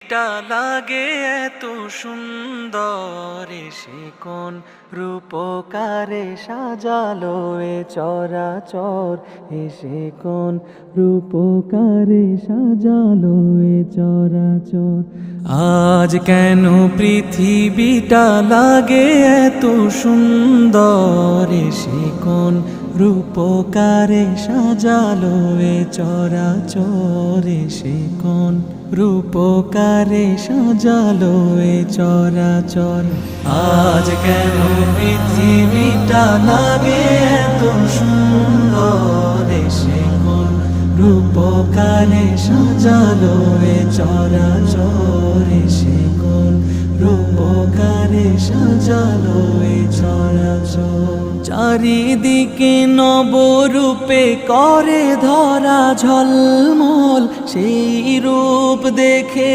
টা লাগে এত সুন্দর, সে কোন রূপকারে সাজালো এ চরাচর, এসে কোন রূপকারে সাজালো এ চরাচর। আজ কেন পৃথিবীটা লাগে এত সুন্দর, এসে কোন রূপকারে সাজালো এ চরাচর, এসে কোন রূপকারে সাজালো এ চরাচর। আজ কেন পৃথিবীটা লাগে এত সুন্দর, এসে কোন রূপকারে সাজালো এ চরাচর, এসে কোন রূপকারে সাজালো এ চরাচর। চারিদিকে নবরূপে করে ধরা ঝলমল, সেই রূপ দেখে